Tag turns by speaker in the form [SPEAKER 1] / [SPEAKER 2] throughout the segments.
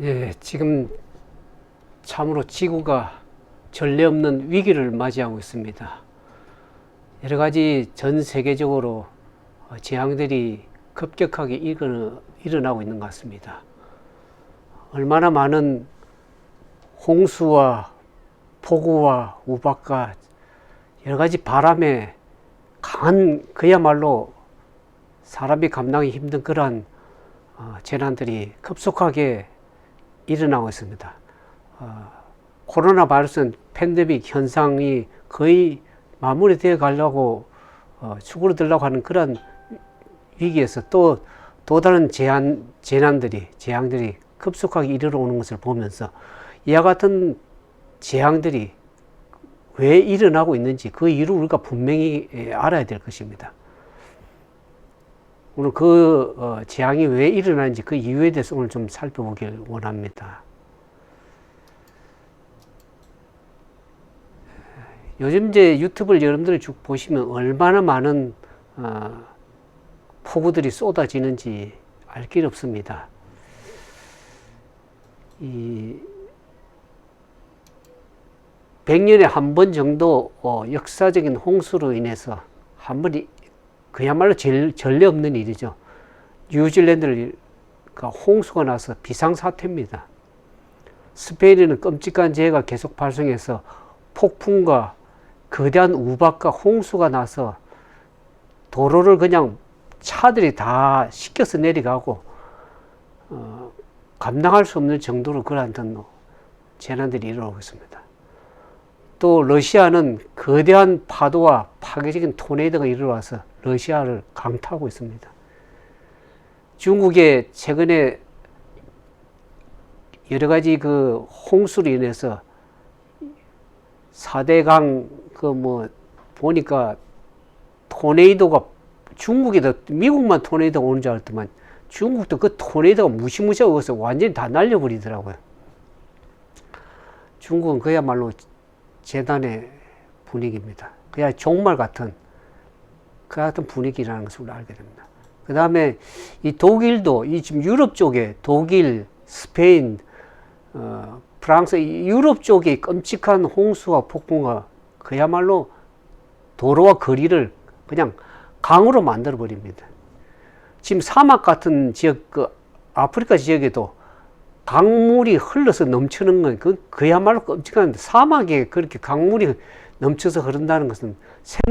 [SPEAKER 1] 예, 지금 참으로 지구가 전례 없는 위기를 맞이하고 있습니다. 여러 가지 전 세계적으로 재앙들이 급격하게 일어나고 있는 것 같습니다. 얼마나 많은 홍수와 폭우와 우박과 여러 가지 바람에 강한 그야말로 사람이 감당하기 힘든 그러한 재난들이 급속하게 일어나고 있습니다. 코로나 바이러스 팬데믹 현상이 거의 마무리되어 가려고 추구르들려고 하는 그런 위기에서 또 다른 재앙들이 급속하게 일어나는 것을 보면서 이와 같은 재앙들이 왜 일어나고 있는지 그 이유를 우리가 분명히 알아야 될 것입니다. 오늘 그 재앙이 왜 일어나는지 그 이유에 대해서 오늘 좀 살펴보길 원합니다. 요즘 이제 유튜브를 여러분들이 쭉 보시면 얼마나 많은 폭우들이 쏟아지는지 알 길 없습니다. 이 100년에 한 번 정도 역사적인 홍수로 인해서 한 번이 그야말로 전례 없는 일이죠. 뉴질랜드가 홍수가 나서 비상사태입니다. 스페인에는 끔찍한 재해가 계속 발생해서 폭풍과 거대한 우박과 홍수가 나서 도로를 그냥 차들이 다 씻겨서 내려가고 감당할 수 없는 정도로 그러한 재난들이 일어나고 있습니다. 또 러시아는 거대한 파도와 파괴적인 토네이도가 일어나서 러시아를 강타하고 있습니다. 중국에 최근에 여러 가지 그 홍수로 인해서 4대강 보니까 토네이도가 중국에도 미국만 토네이도가 오는 줄 알았더만 중국도 그 토네이도가 무시무시하게 와서 완전히 다 날려버리더라고요. 중국은 그야말로 재난의 분위기입니다. 그냥 종말 같은 그 같은 분위기라는 것을 알게 됩니다. 그 다음에 이 독일도 이 지금 유럽 쪽에 독일, 스페인, 프랑스, 유럽 쪽에 끔찍한 홍수와 폭풍과 그야말로 도로와 거리를 그냥 강으로 만들어 버립니다. 지금 사막 같은 지역, 그 아프리카 지역에도 강물이 흘러서 넘치는 건 그야말로 끔찍한데 사막에 그렇게 강물이 넘쳐서 흐른다는 것은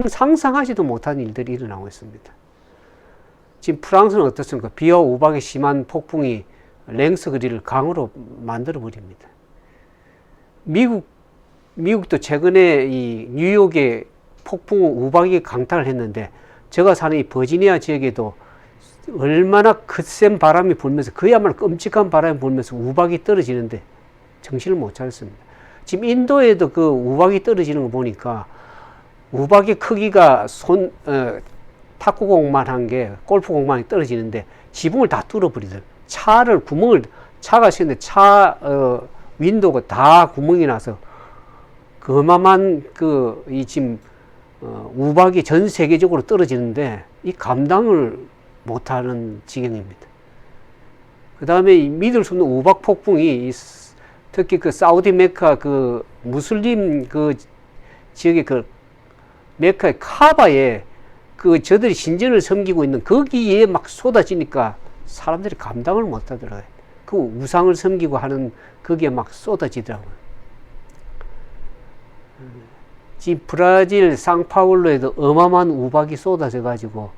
[SPEAKER 1] 상상하지도 못한 일들이 일어나고 있습니다. 지금 프랑스는 어떻습니까? 비와 우박이 심한 폭풍이 랭스 거리를 강으로 만들어 버립니다. 미국도 최근에 이 뉴욕에 폭풍 우박이 강타를 했는데 제가 사는 이 버지니아 지역에도 얼마나 거센 바람이 불면서 그야말로 끔찍한 바람이 불면서 우박이 떨어지는데 정신을 못 차렸습니다. 지금 인도에도 그 우박이 떨어지는 거 보니까 우박의 크기가 탁구공만 한 게 골프공만이 떨어지는데 지붕을 다 뚫어버리더라고요. 차가 있는데 윈도우가 다 구멍이 나서 그만한 이 지금 우박이 전 세계적으로 떨어지는데 이 감당을 못하는 지경입니다. 그 다음에 믿을 수 없는 우박 폭풍이 특히 그 사우디 메카 그 무슬림 그 지역의 그 메카의 카바에 저들이 신전을 섬기고 있는 거기에 막 쏟아지니까 사람들이 감당을 못 하더라고요. 그 우상을 섬기고 하는 거기에 막 쏟아지더라고요. 지금 브라질 상파울로에도 어마어마한 우박이 쏟아져 가지고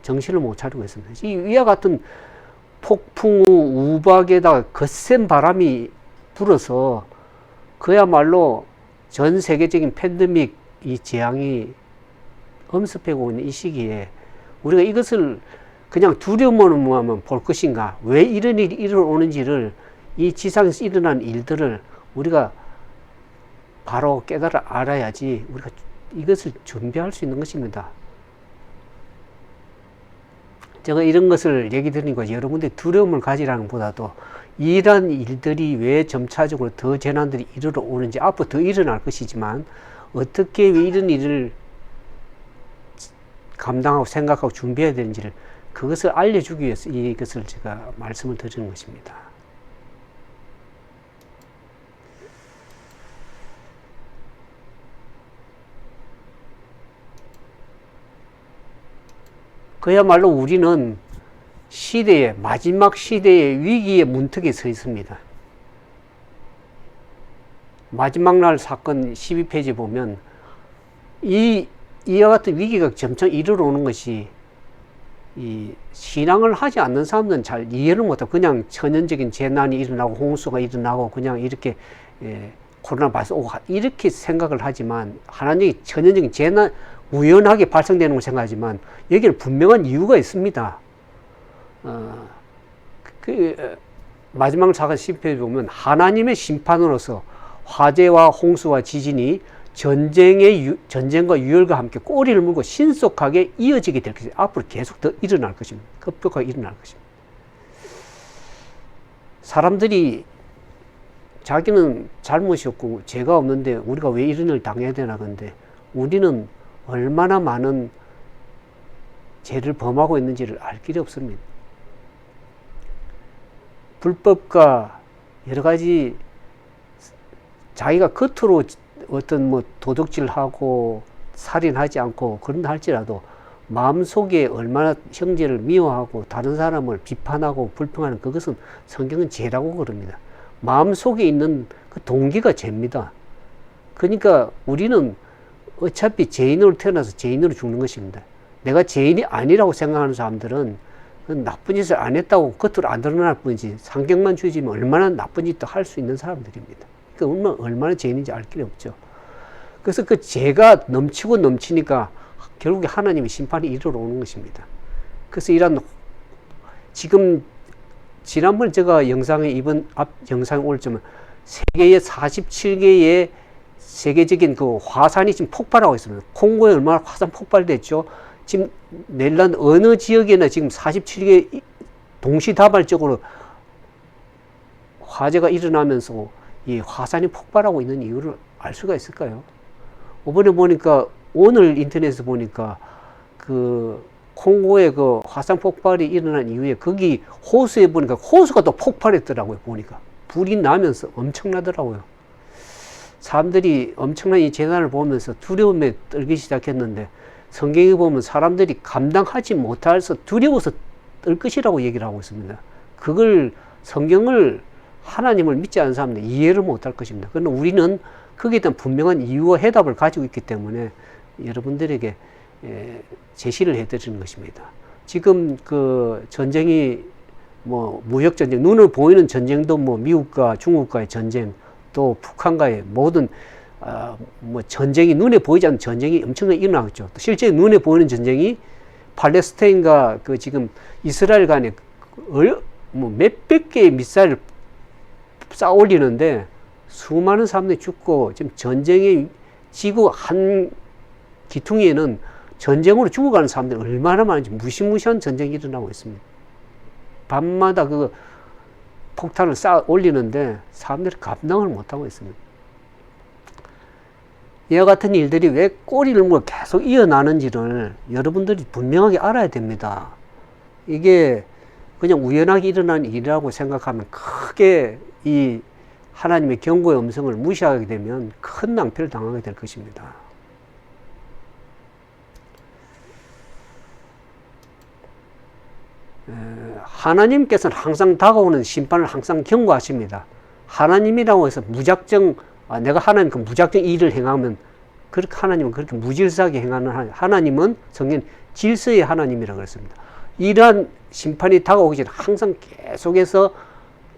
[SPEAKER 1] 정신을 못 차리고 있습니다. 이와 같은 폭풍 후 우박에다가 거센 바람이 불어서 그야말로 전 세계적인 팬데믹 이 재앙이 엄습하고 있는 이 시기에 우리가 이것을 그냥 두려움만 볼 것인가, 왜 이런 일이 일어나는지를 이 지상에서 일어난 일들을 우리가 바로 깨달아 알아야지 우리가 이것을 준비할 수 있는 것입니다. 제가 이런 것을 얘기 드리니까 여러분들이 두려움을 가지라는 보다도 이러한 일들이 왜 점차적으로 더 재난들이 일어나오는지 앞으로 더 일어날 것이지만 어떻게 왜 이런 일을 감당하고 생각하고 준비해야 되는지를 그것을 알려주기 위해서 이것을 제가 말씀을 드리는 것입니다. 그야말로 우리는 마지막 시대의 위기의 문턱에 서 있습니다. 마지막 날 사건 12페이지 보면 이와 같은 위기가 점점 이르러 오는 것이 이 신앙을 하지 않는 사람들은 잘 이해를 못하고 그냥 천연적인 재난이 일어나고 홍수가 일어나고 그냥 이렇게 코로나 발생 이렇게 생각을 하지만 하나님이 천연적인 재난 우연하게 발생되는 걸 생각하지만 여기는 분명한 이유가 있습니다. 마지막 사건 10페이지 보면 하나님의 심판으로서 화재와 홍수와 지진이 전쟁과 유혈과 함께 꼬리를 물고 신속하게 이어지게 될 것입니다. 앞으로 계속 더 일어날 것입니다. 급격하게 일어날 것입니다. 사람들이 자기는 잘못이 없고 죄가 없는데 우리가 왜 이런 일을 당해야 되나 건데 우리는 얼마나 많은 죄를 범하고 있는지를 알 길이 없습니다. 불법과 여러 가지 자기가 겉으로 어떤 도둑질하고 살인하지 않고 그런다 할지라도 마음속에 얼마나 형제를 미워하고 다른 사람을 비판하고 불평하는 그것은 성경은 죄라고 그럽니다. 마음속에 있는 그 동기가 죄입니다. 그러니까 우리는 어차피 죄인으로 태어나서 죄인으로 죽는 것입니다. 내가 죄인이 아니라고 생각하는 사람들은 나쁜 짓을 안 했다고 겉으로 안 드러날 뿐이지 상경만 주지면 얼마나 나쁜 짓도 할 수 있는 사람들입니다. 그러니까 얼마나 죄인인지 알 길이 없죠. 그래서 그 죄가 넘치고 넘치니까 결국에 하나님의 심판이 이르러 오는 것입니다. 그래서 지금 지난번에 제가 영상에 이번 앞 영상에 올 점은 세계의 47개의 세계적인 그 화산이 지금 폭발하고 있습니다. 콩고에 얼마나 화산 폭발됐죠. 지금 넬란 어느 지역에나 지금 47개 동시다발적으로 화재가 일어나면서 이 화산이 폭발하고 있는 이유를 알 수가 있을까요? 이번에 보니까 오늘 인터넷에서 보니까 그 콩고의 그 화산 폭발이 일어난 이후에 거기 호수에 보니까 호수가 또 폭발했더라고요. 보니까 불이 나면서 엄청나더라고요. 사람들이 엄청난 이 재난을 보면서 두려움에 떨기 시작했는데 성경에 보면 사람들이 감당하지 못해서 두려워서 떨 것이라고 얘기를 하고 있습니다. 그걸 성경을 하나님을 믿지 않는 사람들은 이해를 못할 것입니다. 그러나 우리는 거기에 대한 분명한 이유와 해답을 가지고 있기 때문에 여러분들에게 제시를 해드리는 것입니다. 지금 그 전쟁이 무역전쟁, 눈을 보이는 전쟁도 미국과 중국과의 전쟁, 또 북한과의 모든 전쟁이 눈에 보이지 않는 전쟁이 엄청나게 일어나고 있죠. 실제 눈에 보이는 전쟁이 팔레스타인과 그 지금 이스라엘 간에 몇백 개의 미사일을 쌓아 올리는데 수많은 사람들이 죽고 지금 전쟁의 지구 한 기퉁이에는 전쟁으로 죽어가는 사람들이 얼마나 많은지 무시무시한 전쟁이 일어나고 있습니다. 밤마다 그 폭탄을 쌓아 올리는데 사람들이 감당을 못하고 있습니다. 이와 같은 일들이 왜 꼬리를 물고 계속 이어나는지를 여러분들이 분명하게 알아야 됩니다. 이게 그냥 우연하게 일어난 일이라고 생각하면 크게 이 하나님의 경고의 음성을 무시하게 되면 큰 낭패를 당하게 될 것입니다. 하나님께서는 항상 다가오는 심판을 항상 경고하십니다. 하나님이라고 해서 무작정 내가 하나님께 무작정 일을 행하면 그렇게 하나님은 그렇게 무질서하게 행하는 하나님은 성경 질서의 하나님이라고 했습니다. 이러한 심판이 다가오기 전에 항상 계속해서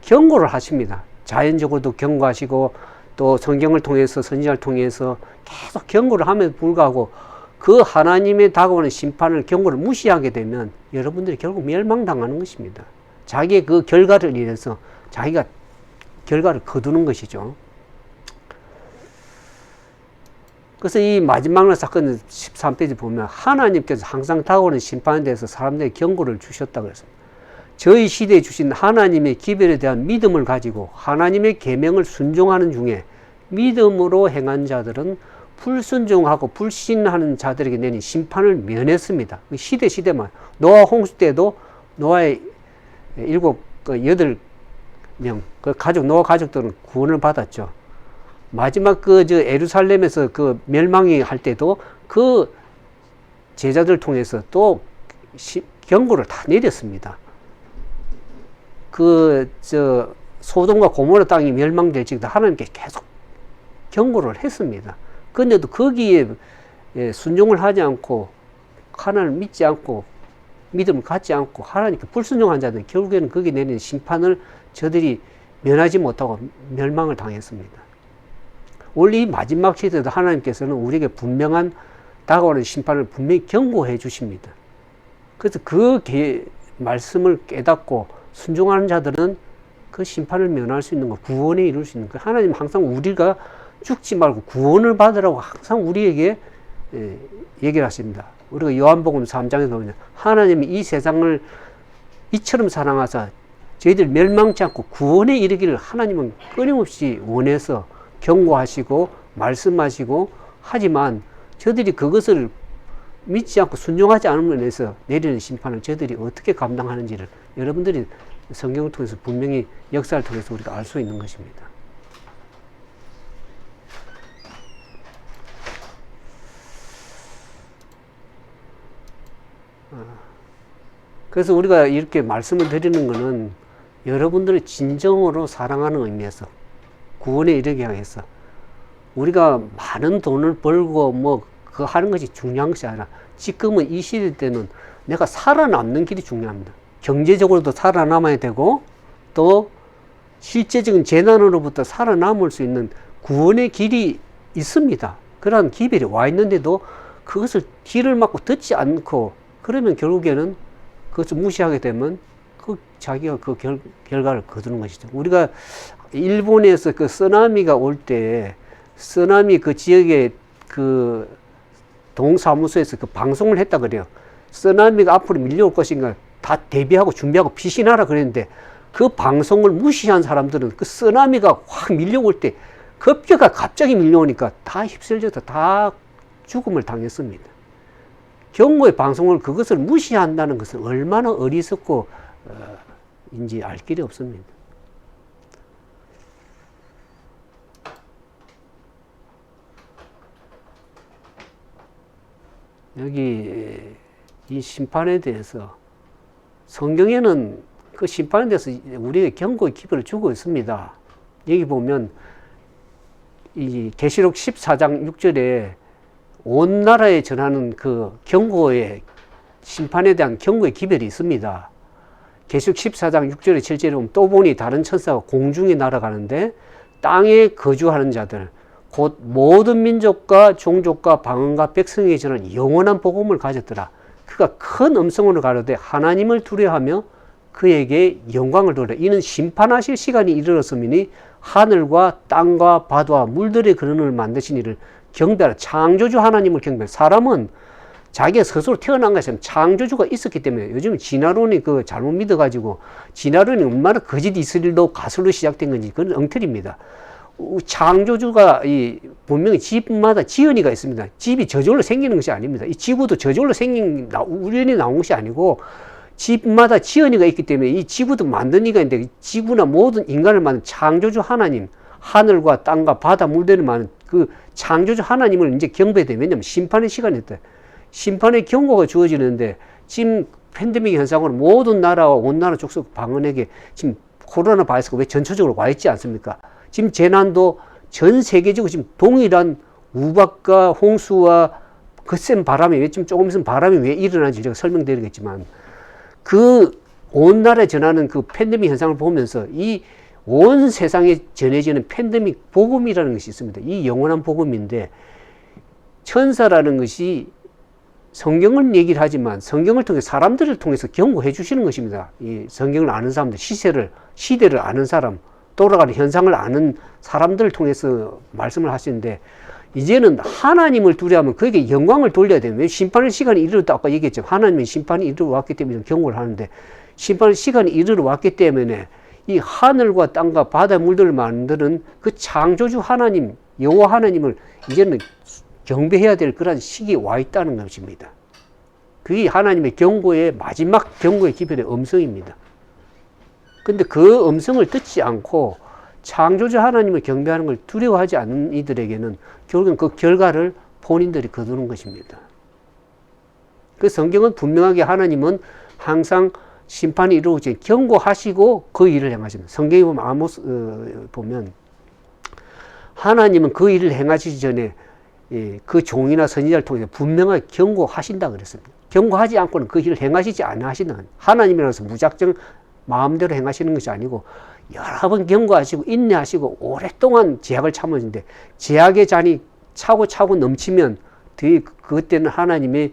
[SPEAKER 1] 경고를 하십니다. 자연적으로도 경고하시고 또 성경을 통해서 선지자를 통해서 계속 경고를 함에도 불구하고 그 하나님의 다가오는 심판을 경고를 무시하게 되면 여러분들이 결국 멸망당하는 것입니다. 자기의 그 결과를 인해서 자기가 결과를 거두는 것이죠. 그래서 이 마지막 날 사건 13페이지 보면 하나님께서 항상 다가오는 심판에 대해서 사람들에게 경고를 주셨다고 그랬습니다. 저희 시대에 주신 하나님의 기별에 대한 믿음을 가지고 하나님의 계명을 순종하는 중에 믿음으로 행한 자들은 불순종하고 불신하는 자들에게 내린 심판을 면했습니다. 시대만 노아 홍수 때도 노아의 8명 그 가족 노아 가족들은 구원을 받았죠. 마지막 에루살렘에서 그 멸망이 할 때도 그 제자들 통해서 또 경고를 다 내렸습니다. 소돔과 고모라 땅이 멸망될 적도 하나님께 계속 경고를 했습니다. 그런데도 거기에 순종을 하지 않고 하나님을 믿지 않고 믿음을 갖지 않고 하나님께 불순종한 자들은 결국에는 거기에 내리는 심판을 저들이 면하지 못하고 멸망을 당했습니다. 원래 이 마지막 시대에도 하나님께서는 우리에게 분명한 다가오는 심판을 분명히 경고해 주십니다. 그래서 그 말씀을 깨닫고 순종하는 자들은 그 심판을 면할 수 있는 거, 구원에 이룰 수 있는 거. 하나님 항상 우리가 죽지 말고 구원을 받으라고 항상 우리에게 얘기를 하십니다. 우리가 요한복음 3장에 보면 하나님이 이 세상을 이처럼 사랑하사 저희들 멸망치 않고 구원에 이르기를 하나님은 끊임없이 원해서 경고하시고 말씀하시고 하지만 저들이 그것을 믿지 않고 순종하지 않음으로 인해서 내리는 심판을 저들이 어떻게 감당하는지를 여러분들이 성경을 통해서 분명히 역사를 통해서 우리가 알 수 있는 것입니다. 그래서 우리가 이렇게 말씀을 드리는 것은 여러분들을 진정으로 사랑하는 의미에서 구원에 이르게 하여서 우리가 많은 돈을 벌고 그거 하는 것이 중요한 것이 아니라 지금은 이 시대 때는 내가 살아남는 길이 중요합니다. 경제적으로도 살아남아야 되고 또 실제적인 재난으로부터 살아남을 수 있는 구원의 길이 있습니다. 그러한 기별이 와 있는데도 그것을 길을 막고 듣지 않고 그러면 결국에는 그것을 무시하게 되면 자기가 그 결과를 거두는 것이죠. 우리가 일본에서 그 쓰나미가 올 때 쓰나미 그 지역에 그 동사무소에서 그 방송을 했다 그래요. 쓰나미가 앞으로 밀려올 것인가 다 대비하고 준비하고 피신하라 그랬는데 그 방송을 무시한 사람들은 그 쓰나미가 확 밀려올 때 급격하게 갑자기 밀려오니까 다 휩쓸려서 다 죽음을 당했습니다. 경고의 방송을 그것을 무시한다는 것은 얼마나 어리석고 인지 알 길이 없습니다. 여기 이 심판에 대해서 성경에는 그 심판에 대해서 우리에게 경고의 기별을 주고 있습니다. 여기 보면 이 계시록 14장 6절에 온 나라에 전하는 그 경고의 심판에 대한 경고의 기별이 있습니다. 계시록 14장 6절에 7절에 보면 또 보니 다른 천사가 공중에 날아가는데 땅에 거주하는 자들 곧 모든 민족과 종족과 방언과 백성에게 전하는 영원한 복음을 가졌더라. 그가 큰 음성으로 가로되 하나님을 두려워하며 그에게 영광을 돌려 이는 심판하실 시간이 이르렀음이니 하늘과 땅과 바다와 물들의 근원을 만드신 이를 경배하라. 창조주 하나님을 경배하라. 사람은 자기가 스스로 태어난 것이 아니라 창조주가 있었기 때문에 요즘 진화론이 그 잘못 믿어가지고 진화론이 얼마나 거짓 이스라엘도 가설로 시작된 건지 그건 엉터리입니다. 창조주가 분명히 집마다 지연이가 있습니다. 집이 저절로 생기는 것이 아닙니다. 이 지구도 저절로 우연히 나온 것이 아니고 집마다 지연이가 있기 때문에 이 지구도 만든 이가 있는데 지구나 모든 인간을 만든 창조주 하나님, 하늘과 땅과 바다 물들을 만든 그 창조주 하나님을 이제 경배해야. 왜냐하면 심판의 시간이 있다. 심판의 경고가 주어지는데 지금 팬데믹 현상으로 모든 나라와 온 나라 족속 방언에게 지금 코로나 바이러스가 왜 전체적으로 와 있지 않습니까? 지금 재난도 전 세계적으로 지금 동일한 우박과 홍수와 거센 바람이 왜 지금 조금 있으면 바람이 왜 일어나는지 제가 설명드리겠지만 그 온 나라에 전하는 그 팬데믹 현상을 보면서 이 온 세상에 전해지는 팬데믹 복음이라는 것이 있습니다. 이 영원한 복음인데 천사라는 것이 성경을 얘기를 하지만 성경을 통해 사람들을 통해서 경고해 주시는 것입니다. 이 성경을 아는 사람들, 시대를 아는 사람, 돌아가는 현상을 아는 사람들을 통해서 말씀을 하시는데 이제는 하나님을 두려워하면 그에게 영광을 돌려야 돼요. 왜 심판의 시간이 이르렀다 아까 얘기했죠. 하나님은 심판이 이르러 왔기 때문에 경고를 하는데 심판의 시간이 이르러 왔기 때문에 이 하늘과 땅과 바다 물들을 만드는 그 창조주 하나님, 여호와 하나님을 이제는 경배해야 될 그런 시기에 와 있다는 것입니다. 그게 하나님의 경고의 마지막 경고의 기별의 음성입니다. 근데 그 음성을 듣지 않고 창조주 하나님을 경배하는 걸 두려워하지 않는 이들에게는 결국은 그 결과를 본인들이 거두는 것입니다. 그 성경은 분명하게 하나님은 항상 심판이 이루어지게 경고하시고 그 일을 행하십니다. 성경에 보면 아모스 보면 하나님은 그 일을 행하시기 전에 그 종이나 선지자를 통해서 분명하게 경고하신다 그랬습니다. 경고하지 않고는 그 일을 행하시지 않으신다. 하나님이라서 무작정 마음대로 행하시는 것이 아니고 여러 번 경고하시고 인내하시고 오랫동안 제약을 참으시는데 제약의 잔이 차고 넘치면 그때는 하나님이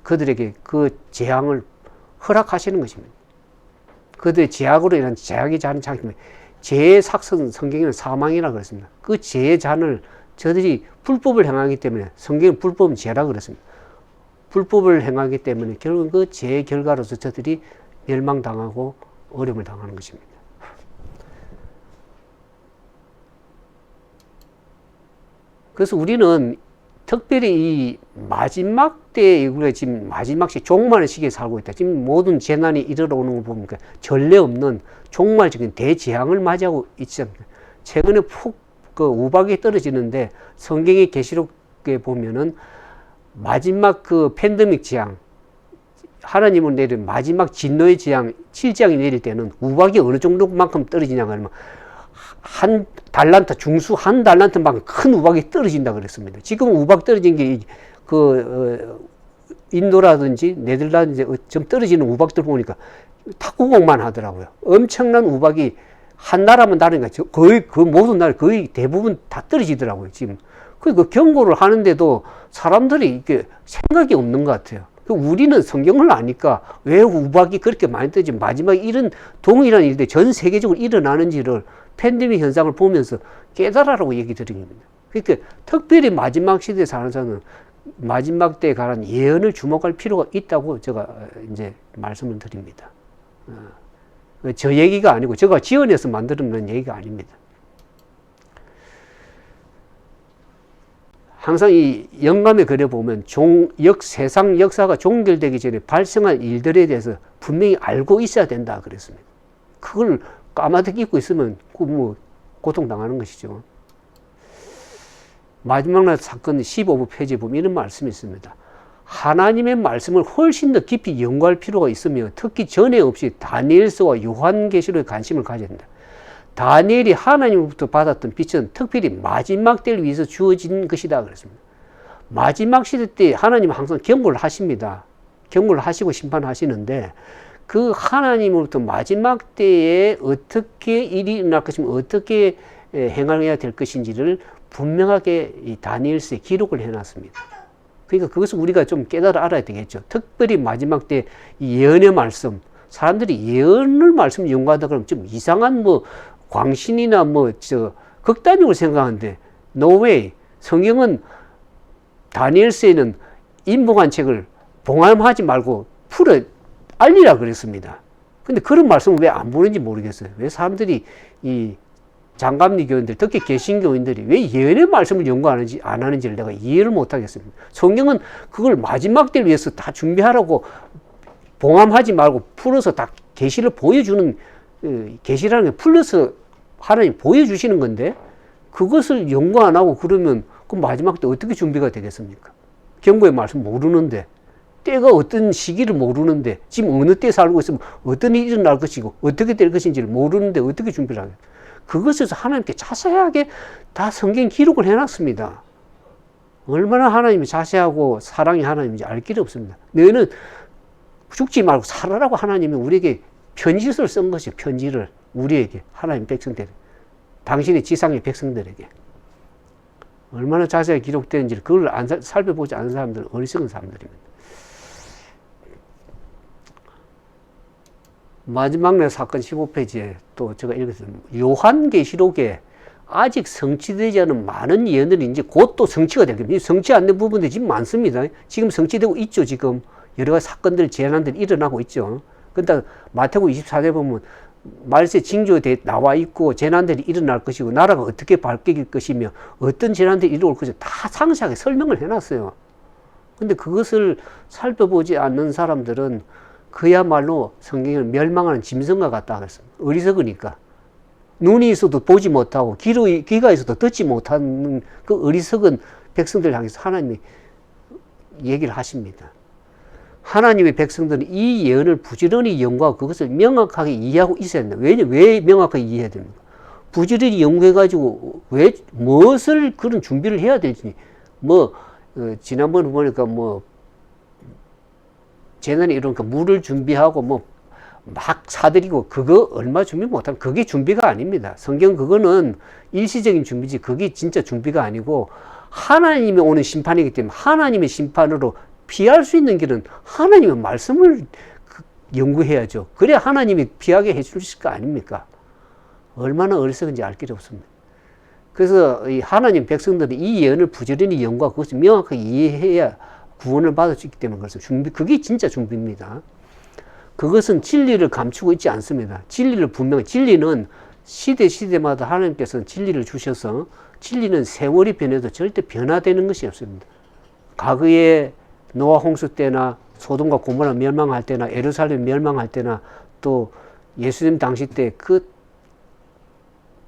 [SPEAKER 1] 그들에게 그 재앙을 허락하시는 것입니다. 그들의 제약으로 인한 제약의 잔은 자기면 죄의 삭선 성경에는 사망이라고 그랬습니다. 그 죄의 잔을 저들이 불법을 행하기 때문에 성경은 불법은 죄라고 그랬습니다. 불법을 행하기 때문에 결국은 그 죄의 결과로서 저들이 멸망당하고 어려움을 당하는 것입니다. 그래서 우리는 특별히 이 마지막 때에 우리가 지금 마지막 시 종말의 시기에 살고 있다. 지금 모든 재난이 이르러 오는 걸 보니까 전례 없는 종말적인 대재앙을 맞이하고 있지 않습니까? 최근에 그 우박이 떨어지는데 성경의 계시록에 보면은 마지막 그 팬데믹 재앙, 하나님은 내린 마지막 진노의 재앙, 7재앙이 내릴 때는 우박이 어느 정도만큼 떨어지냐 하면 한 달란트, 중수 한 달란트만큼 큰 우박이 떨어진다 그랬습니다. 지금 우박 떨어진 게 인도라든지 네덜란드 좀 떨어지는 우박들 보니까 탁구공만 하더라고요. 엄청난 우박이 한 나라만 다르니까 거의 그 모든 나라 거의 대부분 다 떨어지더라고요. 지금 그 경고를 하는데도 사람들이 이게 생각이 없는 것 같아요. 우리는 성경을 아니까 왜 우박이 그렇게 많이 떨어지 마지막에 이런 동일한 일들이 전 세계적으로 일어나는지를 팬데믹 현상을 보면서 깨달으라고 얘기 드립니다. 그러니까 특별히 마지막 시대에 사는 사람은 마지막 때에 관한 예언을 주목할 필요가 있다고 제가 이제 말씀을 드립니다. 저 얘기가 아니고 제가 지어내서 만들어낸 얘기가 아닙니다. 항상 이 영감에 그려 보면 세상 역사가 종결되기 전에 발생한 일들에 대해서 분명히 알고 있어야 된다 그랬습니다. 그걸 까마득 잊고 있으면 고통당하는 것이죠. 마지막 날 사건 15부 페이지에 보면 이런 말씀이 있습니다. 하나님의 말씀을 훨씬 더 깊이 연구할 필요가 있으며 특히 전에 없이 다니엘서와 요한계시록에 관심을 가져야 된다. 다니엘이 하나님으로부터 받았던 빛은 특별히 마지막 때를 위해서 주어진 것이다 그랬습니다. 마지막 시대 때 하나님은 항상 경고를 하십니다. 경고를 하시고 심판하시는데 그 하나님으로부터 마지막 때에 어떻게 일이 일어날 것이며 어떻게 행해야 될 것인지를 분명하게 이 다니엘서에 기록을 해놨습니다. 그러니까 그것을 우리가 좀 깨달아 알아야 되겠죠. 특별히 마지막 때 예언의 말씀, 사람들이 예언을 말씀 연구하다 그러면 좀 이상한 광신이나 극단적으로 생각하는데 no way. 성경은 다니엘서에는 인봉한 책을 봉함하지 말고 풀어 알리라 그랬습니다. 근데 그런 말씀을 왜 안 보는지 모르겠어요. 왜 사람들이 이 장감리 교인들, 특히 개신교인들이 왜 예언의 말씀을 연구 안 하는지를 내가 이해를 못 하겠습니다. 성경은 그걸 마지막 때를 위해서 다 준비하라고 봉함하지 말고 풀어서 다 계시를 보여주는, 계시라는 게 풀려서 하나님 보여주시는 건데 그것을 연구 안 하고 그러면 그 마지막 때 어떻게 준비가 되겠습니까? 경고의 말씀 모르는데, 때가 어떤 시기를 모르는데, 지금 어느 때 살고 있으면 어떤 일이 일어날 것이고 어떻게 될 것인지를 모르는데 어떻게 준비를 하겠어요? 그것을 하나님께 자세하게 다 성경 기록을 해놨습니다. 얼마나 하나님이 자세하고 사랑이 하나님인지 알 길이 없습니다. 너희는 죽지 말고 살아라고 하나님이 우리에게 편지를 쓴 것이에요. 편지를 우리에게, 하나님 백성들, 당신의 지상의 백성들에게. 얼마나 자세하게 기록되는지를 그걸 살펴보지 않은 사람들은 어리석은 사람들입니다. 마지막 날 사건 15페이지에 또 제가 읽었습니다. 요한계시록에 아직 성취되지 않은 많은 예언들이 이제 곧 또 성취가 될 겁니다. 성취 안 된 부분들이 지금 많습니다. 지금 성취되고 있죠. 지금 여러 가지 사건들, 재난들이 일어나고 있죠. 그러니까 마태복음 24대 보면 말세 징조에 나와 있고 재난들이 일어날 것이고 나라가 어떻게 바뀔 것이며 어떤 재난들이 일어날 것이고 다 상세하게 설명을 해놨어요. 근데 그것을 살펴보지 않는 사람들은 그야말로 성경을 멸망하는 짐승과 같다 그랬습니다. 어리석으니까. 눈이 있어도 보지 못하고 귀가 있어도 듣지 못하는 그 어리석은 백성들 향해서 하나님이 얘기를 하십니다. 하나님의 백성들은 이 예언을 부지런히 연구하고 그것을 명확하게 이해하고 있어야 된다. 왜 명확하게 이해해야 됩니까? 부지런히 연구해가지고 왜 무엇을 그런 준비를 해야 될지 지난번에 보니까 재난이 이러니까 물을 준비하고 막 사들이고 그거 얼마 준비 못하면 그게 준비가 아닙니다. 성경 그거는 일시적인 준비지 그게 진짜 준비가 아니고 하나님이 오는 심판이기 때문에 하나님의 심판으로 피할 수 있는 길은 하나님의 말씀을 연구해야죠. 그래야 하나님이 피하게 해주실 거 아닙니까? 얼마나 어리석은지 알 길이 없습니다. 그래서 이 하나님 백성들이 이 예언을 부지런히 연구하고 그것을 명확하게 이해해야 구원을 받을 수 있기 때문에 그게 진짜 준비입니다. 그것은 진리를 감추고 있지 않습니다. 진리는 시대마다 하나님께서는 진리를 주셔서 진리는 세월이 변해도 절대 변화되는 것이 없습니다. 과거에 노아 홍수 때나 소돔과 고모라 멸망할 때나 예루살렘 멸망할 때나 또 예수님 당시 때 그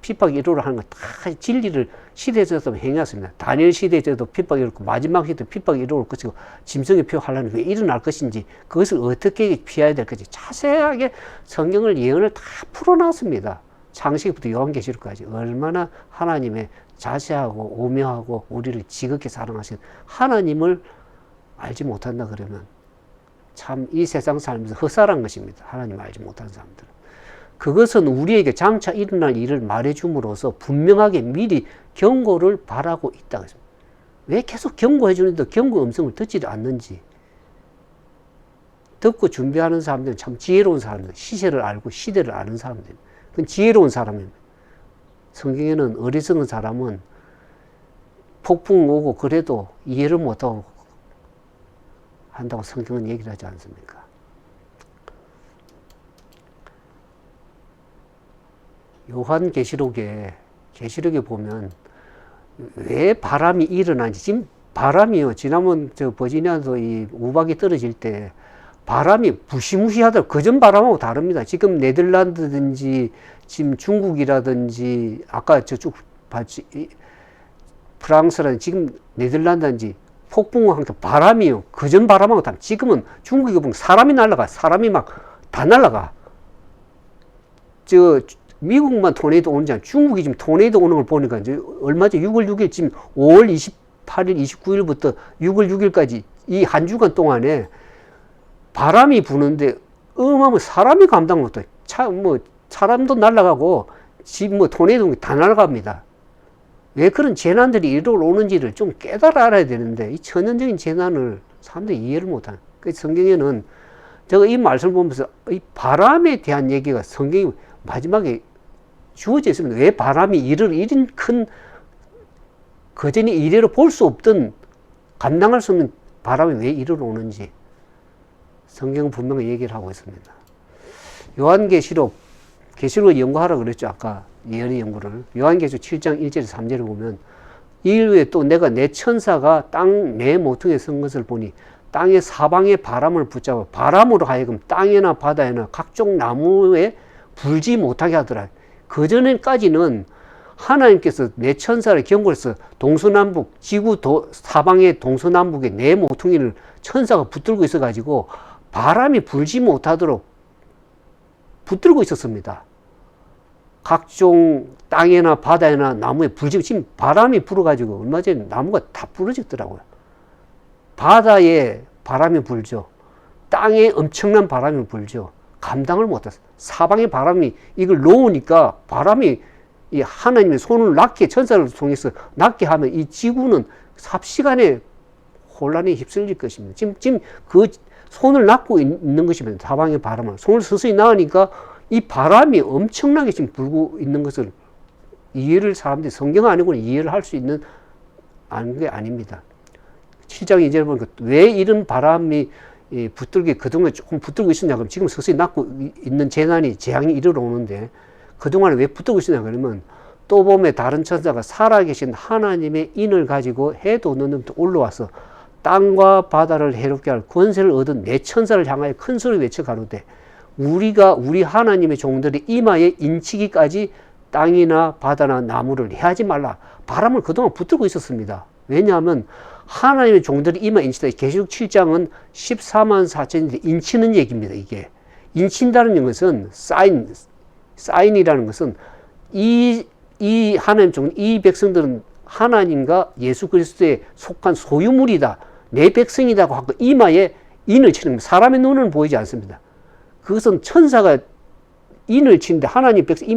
[SPEAKER 1] 핍박 이루러 하는 건 다 진리를 시대에서도 행했습니다. 다니엘 시대 때도 핍박이 이루고 마지막 시대 핍박이 이루어올 것이고 짐승의 표 환란이 왜 일어날 것인지 그것을 어떻게 피해야 될 것인지 자세하게 성경을 예언을 다 풀어놨습니다. 창세기부터 요한계시록까지 얼마나 하나님의 자세하고 오묘하고 우리를 지극히 사랑하신 하나님을 알지 못한다 그러면 참 이 세상 살면서 헛살한 것입니다. 하나님을 알지 못하는 사람들은. 그것은 우리에게 장차 일어날 일을 말해줌으로써 분명하게 미리 경고를 바라고 있다고 했습니다. 왜 계속 경고해 주는데 경고 음성을 듣지 않는지. 듣고 준비하는 사람들은 참 지혜로운 사람들, 시세를 알고 시대를 아는 사람들입니다. 그건 지혜로운 사람입니다. 성경에는 어리석은 사람은 폭풍 오고 그래도 이해를 못하고 한다고 성경은 얘기를 하지 않습니까? 요한계시록에 보면 왜 바람이 일어나는지 지금 바람이요. 지난번 버지니아도 이 우박이 떨어질 때 바람이 무시무시하더라고요. 그전 바람하고 다릅니다. 지금 네덜란드든지 지금 중국이라든지 아까 저쪽 프랑스라든지 지금 네덜란드든지 폭풍과 함께 바람이요. 그전 바람하고 다릅니다. 지금은 중국에 보면 사람이 날아가. 사람이 막 다 날아가. 미국만 토네이도 오는지 아니라 중국이 지금 토네이도 오는 걸 보니까 이제 얼마 전 6월 6일 지금 5월 28일, 29일부터 6월 6일까지 이 한 주간 동안에 바람이 부는데 어마어마한 사람이 감당 못해. 사람도 날아가고 집 토네이도 다 날아갑니다. 왜 그런 재난들이 일어오는지를 좀 깨달아 알아야 되는데 이 천연적인 재난을 사람들이 이해를 못하는. 그래서 성경에는 제가 이 말씀을 보면서 이 바람에 대한 얘기가 성경이 마지막에 주어져 있습니다. 왜 바람이 이런 큰 그전에 이래로 볼 수 없던 감당할 수 없는 바람이 왜 이리로 오는지 성경은 분명히 얘기를 하고 있습니다. 계시록을 연구하라 그랬죠. 아까 예언의 연구를. 요한계시록 7장 1절에서 3절을 보면 이일 후에 또 내가 내 천사가 땅 내 모퉁이에 선 것을 보니 땅의 사방에 바람을 붙잡아 바람으로 하여금 땅에나 바다에나 각종 나무에 불지 못하게 하더라. 그전에까지는 하나님께서 내 천사를 경고해서 동서남북 지구 사방의 동서남북에 내 모퉁이를 천사가 붙들고 있어가지고 바람이 불지 못하도록 붙들고 있었습니다. 각종 땅에나 바다에나 나무에 지금 바람이 불어가지고 얼마 전에 나무가 다 부러졌더라고요. 바다에 바람이 불죠. 땅에 엄청난 바람이 불죠. 감당을 못했어요. 사방에 바람이 이걸 놓으니까 바람이 이 하나님의 손을 천사를 통해서 낫게 하면 이 지구는 삽시간에 혼란에 휩쓸릴 것입니다. 지금 그 손을 놨고 있는 것입니다. 사방의 바람을. 손을 서서히 놔으니까 이 바람이 엄청나게 지금 불고 있는 것을 사람들이 성경 아니고는 이해를 할 수 있는 게 아닙니다. 7장 2절을 보니까 왜 이런 바람이 그동안 조금 붙들고 있었냐 그러면 지금 서서히 낫고 있는 재앙이 이르러 오는데 그동안에 왜 붙들고 있었냐 그러면 또 보면 다른 천사가 살아계신 하나님의 인을 가지고 해도 너는 올라와서 땅과 바다를 해롭게 할 권세를 얻은 내 천사를 향하여 큰 소리 외쳐 가로되 우리 하나님의 종들이 이마에 인치기까지 땅이나 바다나 나무를 해하지 말라. 바람을 그동안 붙들고 있었습니다. 왜냐하면 하나님의 종들이 이마 인치다. 계시록 7장은 14만 4천인데 인치는 얘기입니다. 이게 인친다는 것은 사인이라는 것은 이 하나님 종, 이 백성들은 하나님과 예수 그리스도에 속한 소유물이다. 내 백성이라고 하고 이마에 인을 치는 겁니다. 사람의 눈은 보이지 않습니다. 그것은 천사가 인을 치는데 하나님 백성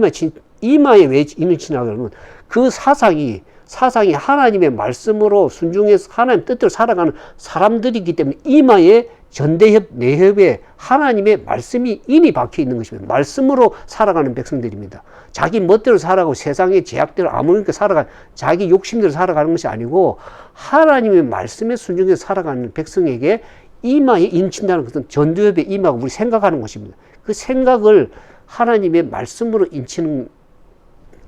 [SPEAKER 1] 이마에 왜 인을 치나 그러면 그 사상이 하나님의 말씀으로 순종해서 하나님 뜻대로 살아가는 사람들이기 때문에 이마에 전대협, 내협에 하나님의 말씀이 인이 박혀 있는 것입니다. 말씀으로 살아가는 백성들입니다. 자기 멋대로 살아가고 세상의 제약대로 아무렇게 자기 욕심대로 살아가는 것이 아니고 하나님의 말씀에 순종해서 살아가는 백성에게 이마에 인친다는 것은 전두엽의 이마가 우리 생각하는 것입니다. 그 생각을 하나님의 말씀으로 인치는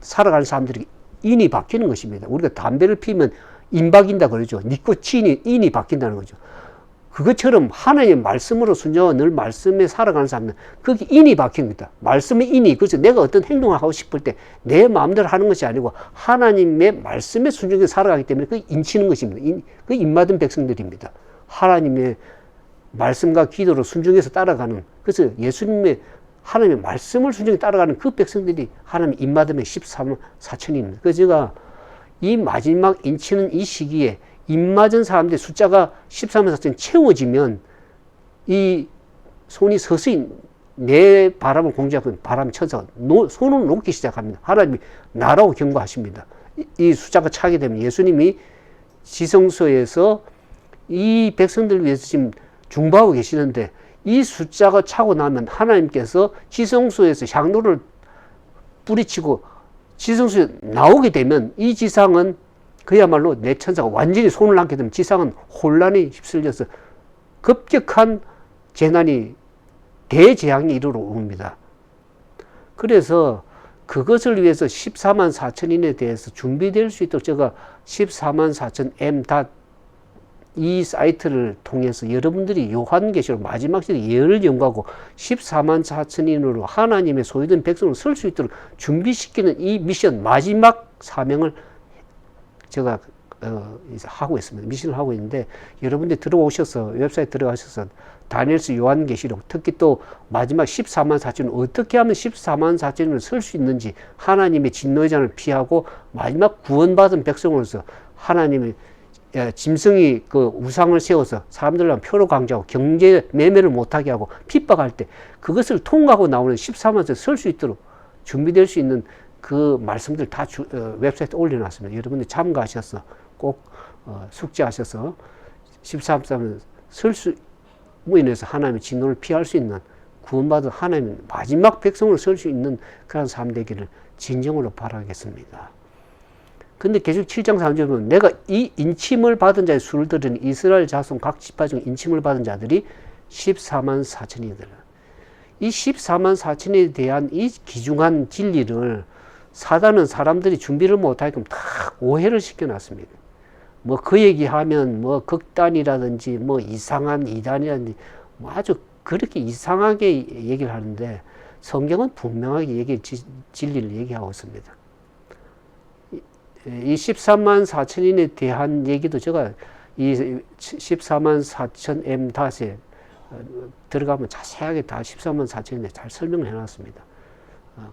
[SPEAKER 1] 살아가는 사람들에게 인이 박히는 것입니다. 우리가 담배를 피우면 인 박인다 그러죠. 니코틴이 인이 박힌다는 거죠. 그것처럼 하나님의 말씀으로 순종하고 늘 말씀에 살아가는 사람은 거기 인이 박힌 겁니다. 말씀의 인이. 그래서 내가 어떤 행동을 하고 싶을 때 내 마음대로 하는 것이 아니고 하나님의 말씀에 순종해서 살아가기 때문에 그 인치는 것입니다. 그 인받은 백성들입니다. 하나님의 말씀과 기도로 순종해서 따라가는, 그래서 예수님의 하나님의 말씀을 순종해 따라가는 그 백성들이 하나님 인받음의 14만 4천입니다. 그래서 제가 이 마지막 인치는 이 시기에 인맞은 사람들의 숫자가 14만 4천 채워지면 이 손이 서서히 내 바람을 공작하면 바람 천사가 손을 놓기 시작합니다. 하나님이 나라고 경고하십니다. 이 숫자가 차게 되면 예수님이 지성소에서 이 백성들을 위해서 지금 중보하고 계시는데 이 숫자가 차고 나면 하나님께서 지성소에서 향로를 뿌리치고 지성소에 나오게 되면 이 지상은 그야말로 내 천사가 완전히 손을 얹게 되면 지상은 혼란에 휩쓸려서 급격한 재난이 대재앙이 이르러 옵니다. 그래서 그것을 위해서 14만 4천인에 대해서 준비될 수 있도록 제가 14만 4천 m. 이 사이트를 통해서 여러분들이 요한계시록 마지막 시대 예언을 연구하고 14만 4천인으로 하나님의 소유된 백성으로 설 수 있도록 준비시키는 이 미션, 마지막 사명을 제가 하고 있습니다. 미션을 하고 있는데 여러분들이 들어오셔서 웹사이트 들어가셔서 다니엘서 요한계시록, 특히 또 마지막 14만 4천은 어떻게 하면 14만 4천을 설 수 있는지, 하나님의 진노의 잔을 피하고 마지막 구원받은 백성으로서 하나님의 짐승이 그 우상을 세워서 사람들랑 표로 강조하고 경제 매매를 못하게 하고 핍박할 때 그것을 통과하고 나오는 14만에 설 수 있도록 준비될 수 있는 그 말씀들 다 웹사이트에 올려놨습니다. 여러분들 참가하셔서 꼭 숙지하셔서 14만에 설 수 인해서 하나님의 진노를 피할 수 있는 구원받은 하나님의 마지막 백성으로 설 수 있는 그런 삶 되기를 진정으로 바라겠습니다. 근데 계속 7장 3절 보면 내가 이 인침을 받은 자의 수를 들으니 이스라엘 자손 각 지파 중 인침을 받은 자들이 14만 4천이더라. 이 14만 4천에 대한 이 귀중한 진리를 사단은 사람들이 준비를 못하게끔 다 오해를 시켜놨습니다. 뭐 그 얘기하면 뭐 극단이라든지 뭐 이상한 이단이라든지 뭐 아주 그렇게 이상하게 얘기를 하는데 성경은 분명하게 진리를 얘기하고 있습니다. 이 14만 4천인에 대한 얘기도 제가 이 14만 4천 m-에 들어가면 자세하게 다 14만 4천인에 잘 설명을 해놨습니다.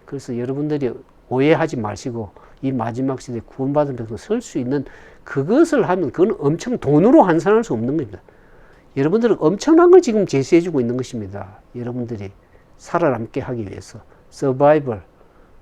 [SPEAKER 1] 그래서 여러분들이 오해하지 마시고 이 마지막 시대에 구원받은 백성 설 수 있는 그것을 하면 그건 엄청 돈으로 환산할 수 없는 겁니다. 여러분들은 엄청난 걸 지금 제시해주고 있는 것입니다. 여러분들이 살아남게 하기 위해서 서바이벌,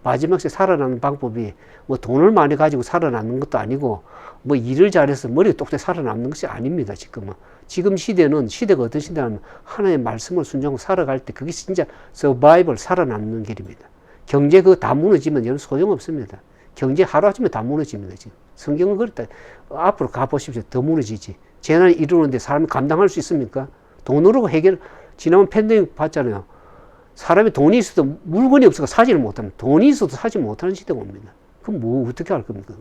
[SPEAKER 1] 마지막 시대 살아남는 방법이 뭐 돈을 많이 가지고 살아남는 것도 아니고 뭐 일을 잘해서 머리가 똑똑히 살아남는 것이 아닙니다. 지금은. 지금 시대는 시대가 어떤 시대냐면 하나님의 말씀을 순종하고 살아갈 때 그게 진짜 서바이벌 살아남는 길입니다. 경제 그거 다 무너지면 여러분 소용없습니다. 경제 하루아침에 다 무너집니다. 지금. 성경은 그렇다. 앞으로 가보십시오. 더 무너지지. 재난이 이루는데 사람이 감당할 수 있습니까? 돈으로 지난번 팬데믹 봤잖아요. 사람이 돈이 있어도 물건이 없어서 사지를 못합니다. 돈이 있어도 사지 못하는 시대가 옵니다. 그럼 뭐 어떻게 할 겁니까?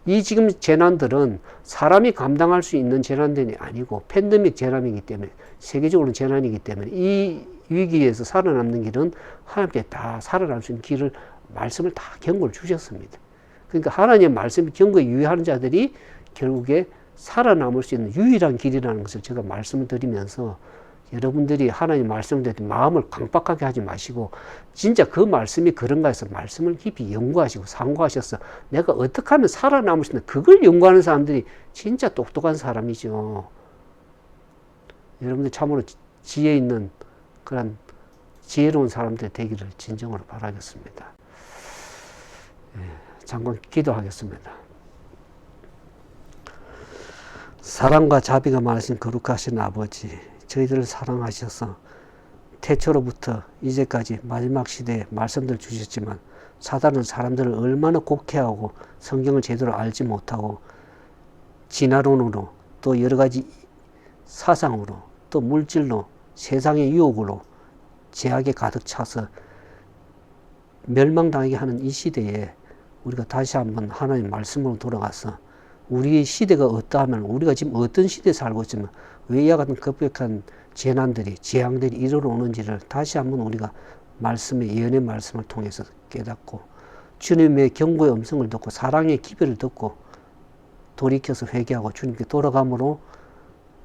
[SPEAKER 1] 이 지금 재난들은 사람이 감당할 수 있는 재난들이 아니고 팬데믹 재난이기 때문에 세계적으로 재난이기 때문에 이 위기에서 살아남는 길은 하나님께 다 살아날 수 있는 길을 말씀을 다 경고를 주셨습니다. 그러니까 하나님의 말씀이 경고에 유의하는 자들이 결국에 살아남을 수 있는 유일한 길이라는 것을 제가 말씀을 드리면서 여러분들이 하나님 말씀을 듣는 마음을 강박하게 하지 마시고 진짜 그 말씀이 그런가 해서 말씀을 깊이 연구하시고 상고하셔서 내가 어떻게 하면 살아남을 수 있는 그걸 연구하는 사람들이 진짜 똑똑한 사람이죠. 여러분들 참으로 지혜 있는 그런 지혜로운 사람들 되기를 진정으로 바라겠습니다. 잠깐 기도하겠습니다. 사랑과 자비가 많으신 거룩하신 아버지, 저희들을 사랑하셔서 태초로부터 이제까지 마지막 시대에 말씀들 주셨지만 사단은 사람들을 얼마나 곡해하고 성경을 제대로 알지 못하고 진화론으로 또 여러 가지 사상으로 또 물질로 세상의 유혹으로 죄악에 가득 차서 멸망당하게 하는 이 시대에 우리가 다시 한번 하나님 말씀으로 돌아가서 우리의 시대가 어떠하면 우리가 지금 어떤 시대에 살고 있지만 왜 이와 같은 급격한 재난들이 재앙들이 이르러오는지를 다시 한번 우리가 말씀의 예언의 말씀을 통해서 깨닫고 주님의 경고의 음성을 듣고 사랑의 기별을 듣고 돌이켜서 회개하고 주님께 돌아감으로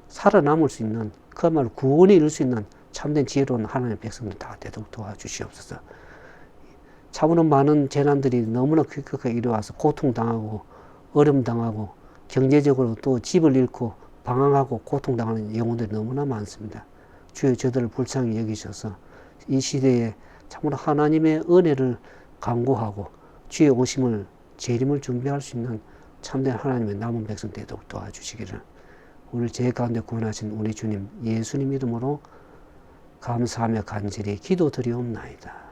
[SPEAKER 1] 살아남을 수 있는 그야말로 구원에 이룰 수 있는 참된 지혜로운 하나님의 백성들 다 되도록 도와주시옵소서. 참으로 많은 재난들이 너무나 급격하게 이루어와서 고통당하고 어려움당하고 경제적으로 또 집을 잃고 방황하고 고통당하는 영혼들이 너무나 많습니다. 주여 저들을 불쌍히 여기셔서 이 시대에 참으로 하나님의 은혜를 간구하고 주의 오심을 재림을 준비할 수 있는 참된 하나님의 남은 백성 되도록 도와주시기를 오늘 제 가운데 구원하신 우리 주님 예수님 이름으로 감사하며 간절히 기도드리옵나이다.